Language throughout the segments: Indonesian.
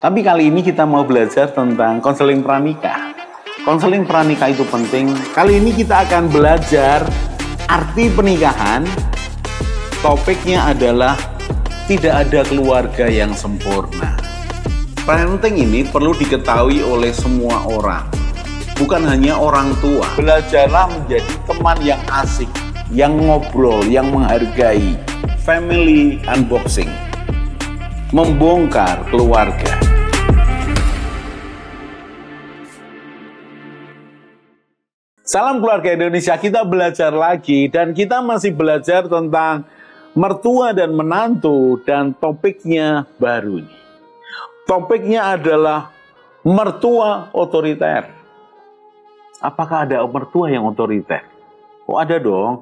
Tapi kali ini kita mau belajar tentang konseling pranikah. Konseling pranikah itu penting. Kali ini kita akan belajar arti pernikahan. Topiknya adalah tidak ada keluarga yang sempurna. Parenting ini perlu diketahui oleh semua orang, bukan hanya orang tua. Belajarlah menjadi teman yang asik, yang ngobrol, yang menghargai. Family unboxing, membongkar keluarga. Salam keluarga Indonesia, kita belajar lagi dan kita masih belajar tentang mertua dan menantu dan topiknya baru nih. Topiknya adalah mertua otoriter. Apakah ada mertua yang otoriter? Oh ada dong,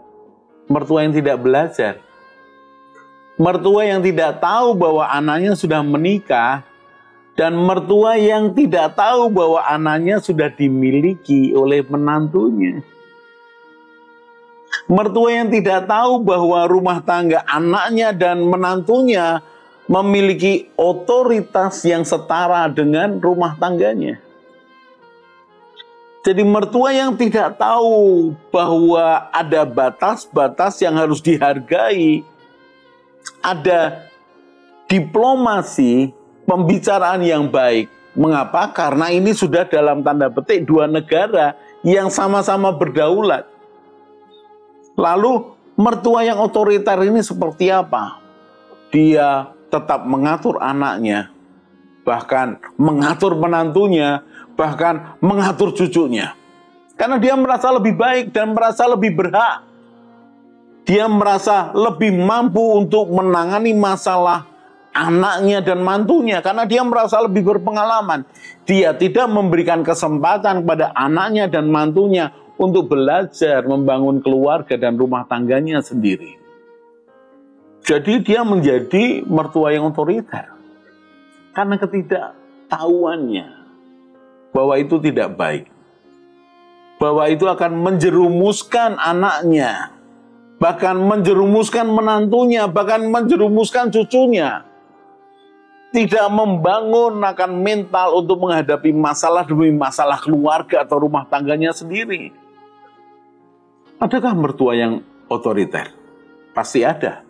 mertua yang tidak belajar. Mertua yang tidak tahu bahwa anaknya sudah menikah. Dan mertua yang tidak tahu bahwa anaknya sudah dimiliki oleh menantunya. Mertua yang tidak tahu bahwa rumah tangga anaknya dan menantunya memiliki otoritas yang setara dengan rumah tangganya. Jadi mertua yang tidak tahu bahwa ada batas-batas yang harus dihargai, ada diplomasi, pembicaraan yang baik. Mengapa? Karena ini sudah dalam tanda petik dua negara yang sama-sama berdaulat. Lalu mertua yang otoriter ini seperti apa? Dia tetap mengatur anaknya, bahkan mengatur menantunya, bahkan mengatur cucunya. Karena dia merasa lebih baik dan merasa lebih berhak. Dia merasa lebih mampu untuk menangani masalah anaknya dan mantunya karena dia merasa lebih berpengalaman. Dia tidak memberikan kesempatan kepada anaknya dan mantunya untuk belajar membangun keluarga dan rumah tangganya sendiri. Jadi dia menjadi mertua yang otoriter karena ketidaktahuannya bahwa itu tidak baik, bahwa itu akan menjerumuskan anaknya, bahkan menjerumuskan menantunya, bahkan menjerumuskan cucunya. Tidak membangun akan mental untuk menghadapi masalah demi masalah keluarga atau rumah tangganya sendiri. Adakah mertua yang otoriter? Pasti ada.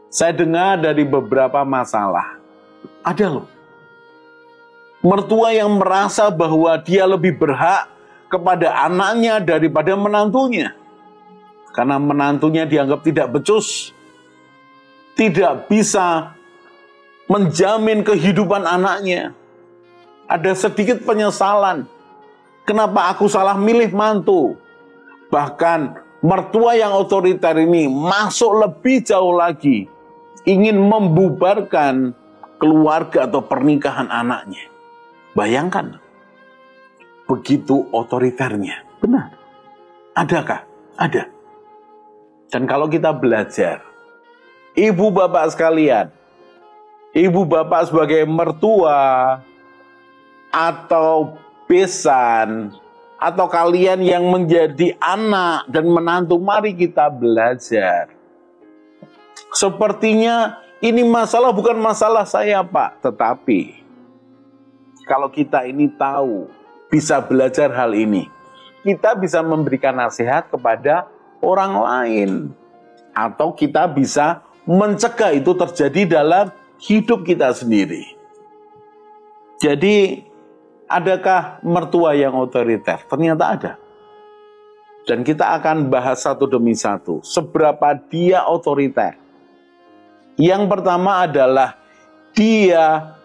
Saya dengar dari beberapa masalah. Ada loh. Mertua yang merasa bahwa dia lebih berhak kepada anaknya daripada menantunya. Karena menantunya dianggap tidak becus. Tidak bisa menjamin kehidupan anaknya. Ada sedikit penyesalan. Kenapa aku salah milih mantu? Bahkan mertua yang otoriter ini masuk lebih jauh lagi. Ingin membubarkan keluarga atau pernikahan anaknya. Bayangkan. Begitu otoriternya. Benar. Adakah? Ada. Dan kalau kita belajar. Ibu bapak sekalian. Ibu bapak sebagai mertua atau besan atau kalian yang menjadi anak dan menantu, mari kita belajar. Sepertinya ini masalah bukan masalah saya Pak, tetapi kalau kita ini tahu, bisa belajar hal ini, kita bisa memberikan nasihat kepada orang lain atau kita bisa mencegah itu terjadi dalam hidup kita sendiri. Jadi, adakah mertua yang otoriter? Ternyata ada. Dan kita akan bahas satu demi satu. Seberapa dia otoriter. Yang pertama adalah dia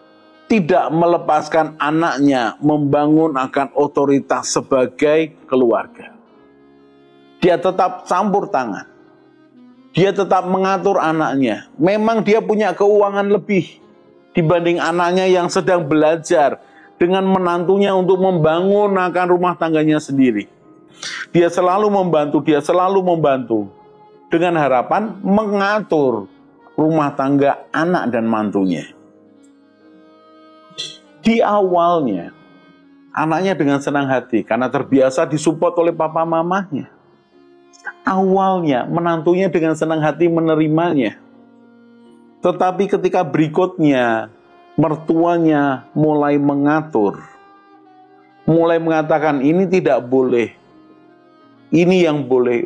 tidak melepaskan anaknya membangun akan otoritas sebagai keluarga. Dia tetap campur tangan. Dia tetap mengatur anaknya. Memang dia punya keuangan lebih dibanding anaknya yang sedang belajar dengan menantunya untuk membangun akan rumah tangganya sendiri. Dia selalu membantu dengan harapan mengatur rumah tangga anak dan mantunya. Di awalnya, anaknya dengan senang hati karena terbiasa disupport oleh papa mamanya. Awalnya menantunya dengan senang hati menerimanya. Tetapi ketika berikutnya mertuanya mulai mengatur, mulai mengatakan ini tidak boleh, ini yang boleh.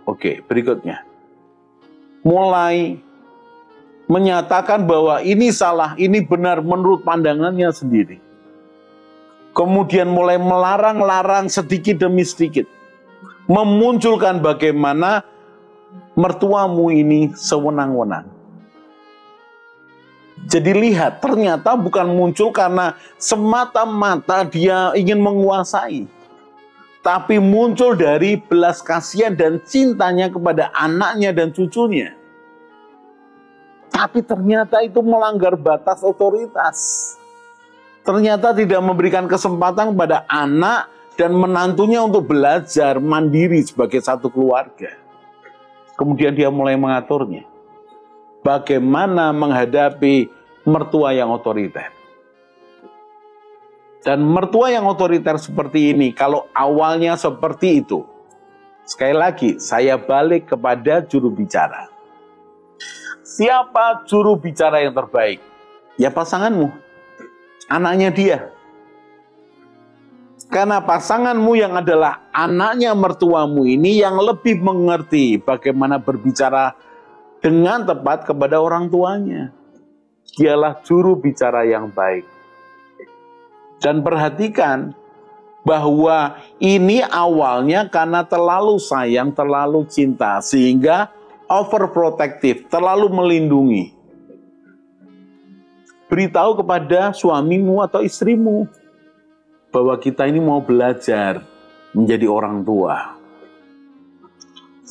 Oke, berikutnya. Mulai menyatakan bahwa ini salah, ini benar menurut pandangannya sendiri. Kemudian mulai melarang-larang sedikit demi sedikit. Memunculkan bagaimana mertuamu ini sewenang-wenang. Jadi lihat, ternyata bukan muncul karena semata-mata dia ingin menguasai. Tapi muncul dari belas kasihan dan cintanya kepada anaknya dan cucunya. Tapi ternyata itu melanggar batas otoritas. Ternyata tidak memberikan kesempatan kepada anak dan menantunya untuk belajar mandiri sebagai satu keluarga. Kemudian dia mulai mengaturnya. Bagaimana menghadapi mertua yang otoriter. Dan mertua yang otoriter seperti ini, kalau awalnya seperti itu, sekali lagi saya balik kepada juru bicara. Siapa juru bicara yang terbaik? Ya pasanganmu, anaknya dia. Karena pasanganmu yang adalah anaknya mertuamu ini yang lebih mengerti bagaimana berbicara dengan tepat kepada orang tuanya. Dialah juru bicara yang baik. Dan perhatikan bahwa ini awalnya karena terlalu sayang, terlalu cinta, sehingga overprotective, terlalu melindungi. Beritahu kepada suamimu atau istrimu bahwa kita ini mau belajar menjadi orang tua.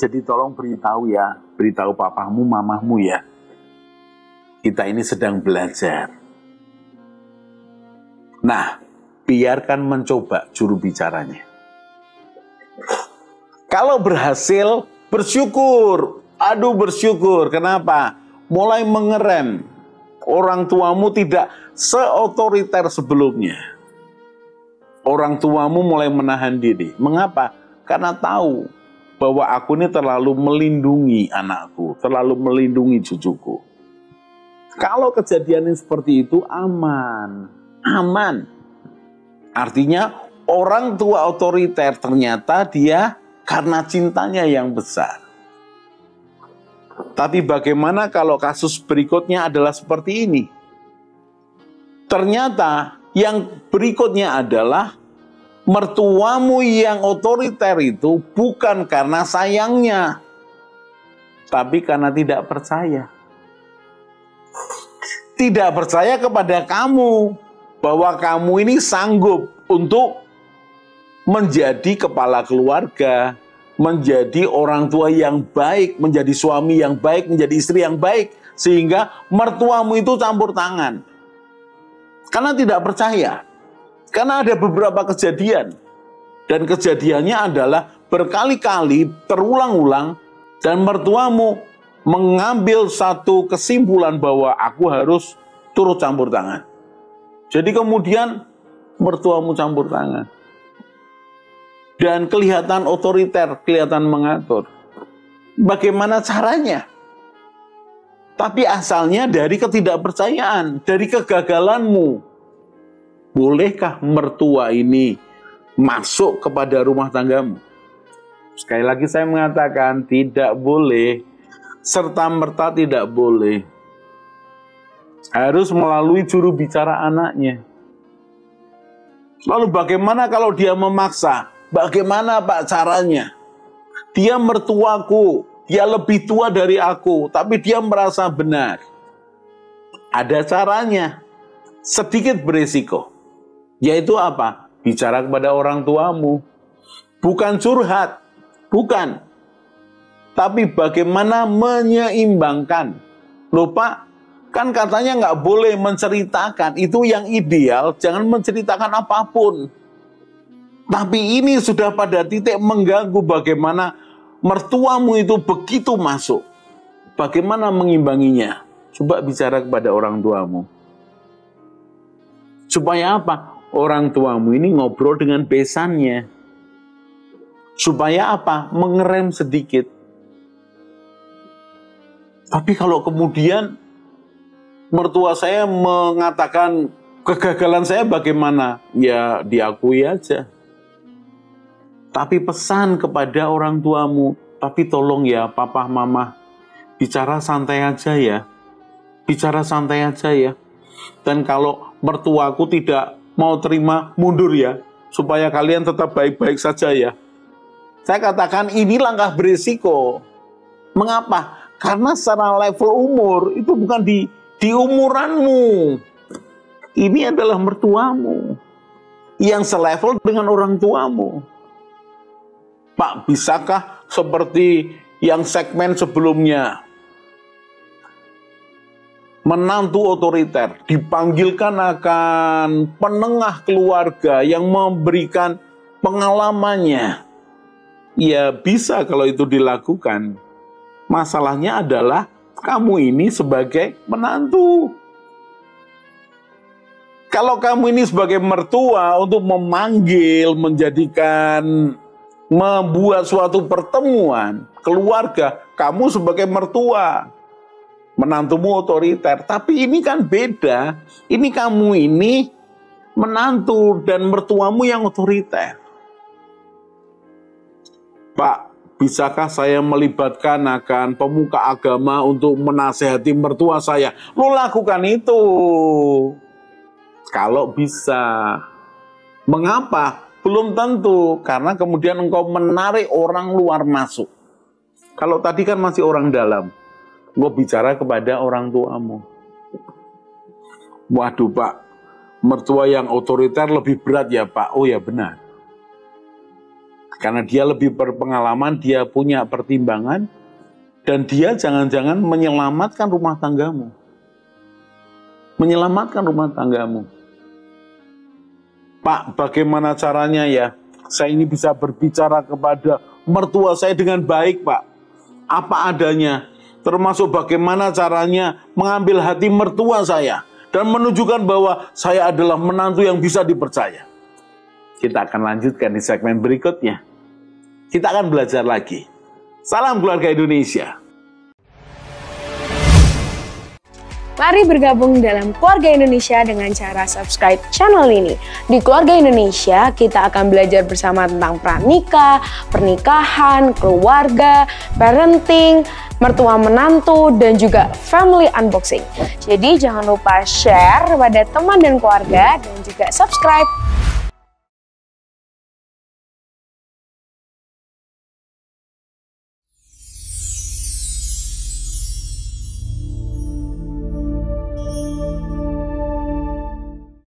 Jadi tolong beritahu ya, beritahu papamu, mamamu ya. Kita ini sedang belajar. Nah, biarkan mencoba juru bicaranya. Kalau berhasil, bersyukur. Aduh bersyukur. Kenapa? Mulai mengerem. Orang tuamu tidak seotoriter sebelumnya. Orang tuamu mulai menahan diri. Mengapa? Karena tahu bahwa aku ini terlalu melindungi anakku, terlalu melindungi cucuku. Kalau kejadian seperti itu aman. Aman. Artinya orang tua otoriter ternyata dia karena cintanya yang besar. Tapi bagaimana kalau kasus berikutnya adalah seperti ini? Ternyata yang berikutnya adalah mertuamu yang otoriter itu bukan karena sayangnya, tapi karena tidak percaya. Tidak percaya kepada kamu, bahwa kamu ini sanggup untuk menjadi kepala keluarga, menjadi orang tua yang baik, menjadi suami yang baik, menjadi istri yang baik, sehingga mertuamu itu campur tangan. Karena tidak percaya. Karena ada beberapa kejadian. Dan kejadiannya adalah berkali-kali terulang-ulang dan mertuamu mengambil satu kesimpulan bahwa aku harus turut campur tangan. Jadi kemudian mertuamu campur tangan. Dan kelihatan otoriter, kelihatan mengatur. Bagaimana caranya? Tapi asalnya dari ketidakpercayaan, dari kegagalanmu. Bolehkah mertua ini masuk kepada rumah tanggamu? Sekali lagi saya mengatakan tidak boleh, serta-merta tidak boleh. Harus melalui juru bicara anaknya. Lalu bagaimana kalau dia memaksa? Bagaimana Pak caranya? Dia mertuaku, dia lebih tua dari aku, tapi dia merasa benar. Ada caranya, sedikit berisiko. Yaitu apa? Bicara kepada orang tuamu. Bukan curhat, bukan. Tapi bagaimana menyeimbangkan. Loh Pak, kan katanya nggak boleh menceritakan. Itu yang ideal, jangan menceritakan apapun. Tapi ini sudah pada titik mengganggu bagaimana mertuamu itu begitu masuk. Bagaimana mengimbanginya? Coba bicara kepada orang tuamu. Supaya apa? Orang tuamu ini ngobrol dengan besannya. Supaya apa? Mengerem sedikit. Tapi kalau kemudian mertua saya mengatakan kegagalan saya bagaimana? Ya diakui aja. Tapi pesan kepada orang tuamu, tapi tolong ya papa mama, bicara santai aja ya. Bicara santai aja ya. Dan kalau mertuaku tidak mau terima, mundur ya. Supaya kalian tetap baik-baik saja ya. Saya katakan ini langkah berisiko. Mengapa? Karena secara level umur, itu bukan di umuranmu. Ini adalah mertuamu. Yang selevel dengan orang tuamu. Pak, bisakah seperti yang segmen sebelumnya? Menantu otoriter dipanggilkan akan penengah keluarga yang memberikan pengalamannya. Ya bisa kalau itu dilakukan. Masalahnya adalah kamu ini sebagai menantu. Kalau kamu ini sebagai mertua untuk memanggil, menjadikan, membuat suatu pertemuan keluarga, kamu sebagai mertua, menantumu otoriter. Tapi ini kan beda. Ini kamu ini menantu dan mertuamu yang otoriter. Pak, bisakah saya melibatkan akan pemuka agama untuk menasehati mertua saya? Lo lakukan itu. Kalau bisa. Mengapa? Belum tentu. Karena kemudian engkau menarik orang luar masuk. Kalau tadi kan masih orang dalam. Engkau bicara kepada orang tuamu. Waduh Pak, mertua yang otoriter lebih berat ya Pak. Oh ya benar. Karena dia lebih berpengalaman, dia punya pertimbangan. Dan dia jangan-jangan menyelamatkan rumah tanggamu. Menyelamatkan rumah tanggamu. Pak, bagaimana caranya ya? Saya ini bisa berbicara kepada mertua saya dengan baik, Pak. Apa adanya. Termasuk bagaimana caranya mengambil hati mertua saya. Dan menunjukkan bahwa saya adalah menantu yang bisa dipercaya. Kita akan lanjutkan di segmen berikutnya. Kita akan belajar lagi. Salam keluarga Indonesia. Mari bergabung dalam Keluarga Indonesia dengan cara subscribe channel ini. Di Keluarga Indonesia, kita akan belajar bersama tentang pranikah, pernikahan, keluarga, parenting, mertua menantu, dan juga family unboxing. Jadi jangan lupa share kepada teman dan keluarga dan juga subscribe.